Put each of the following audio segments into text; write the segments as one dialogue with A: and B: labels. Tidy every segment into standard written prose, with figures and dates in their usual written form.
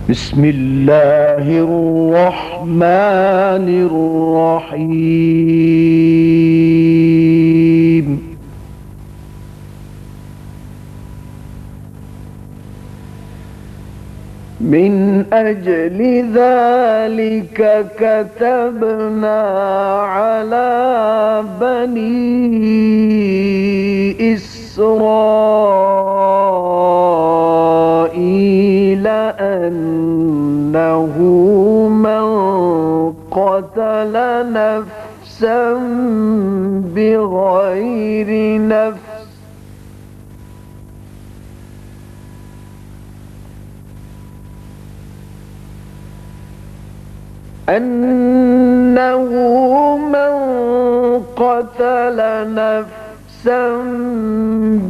A: بسم الله الرحمن الرحيم. من أجل ذلك كتبنا على بني إسرائيل أنه من قتل نفسا بغير نفس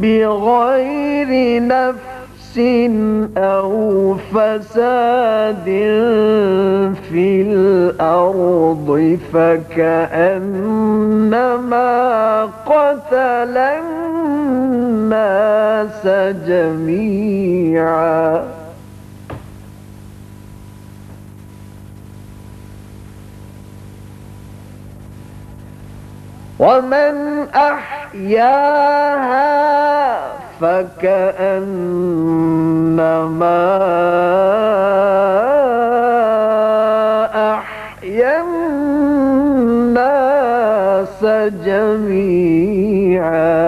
A: بغير نفس أو فساد في الأرض فكأنما قتل الناس جميعا. ومن أحياها فكأنما أحيا الناس جميعا.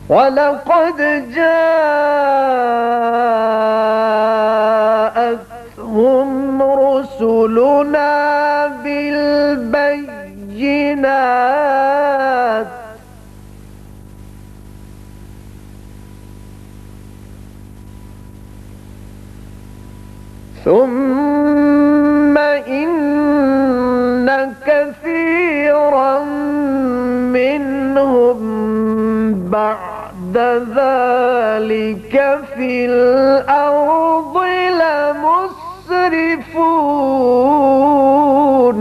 A: ولقد جاءتهم رسلنا بالبينات ثم إن كثيرا منهم بعد ذلك في الأرض لمسرفون.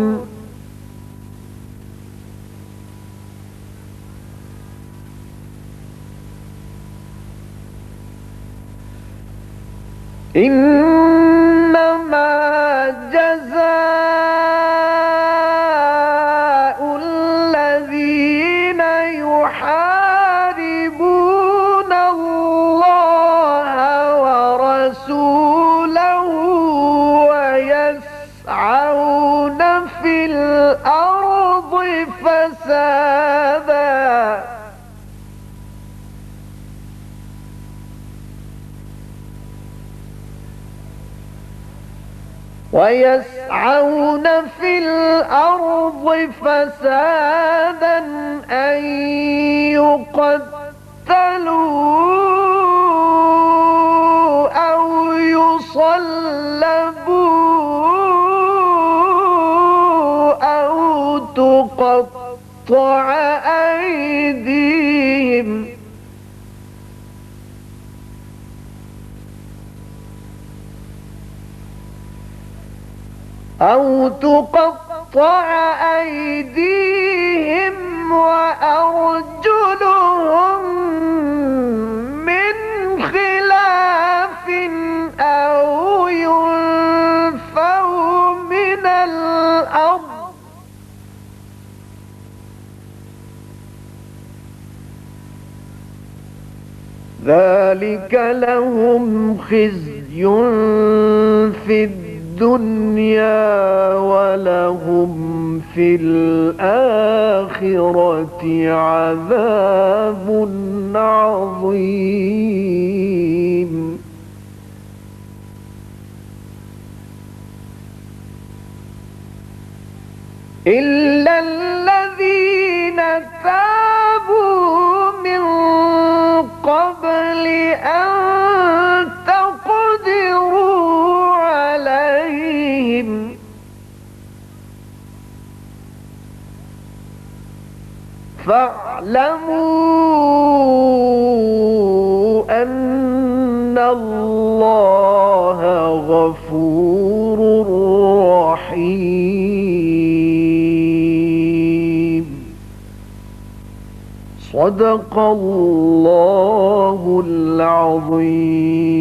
A: إنما جزاء الذين يحاربون الله ورسوله ويسعون في الأرض فسادا أن يقتلوا أو يصلبوا أو تقطع أيديهم وأرجلهم من خلاف أو ينفوا من الأرض ذلك لهم خزي في الدنيا ولهم في الآخرة عذاب عظيم. إلا الذين تابوا من قبل أن تقدروا عليهم فاعلموا أن الله غفور رحيم. صدق الله العظيم.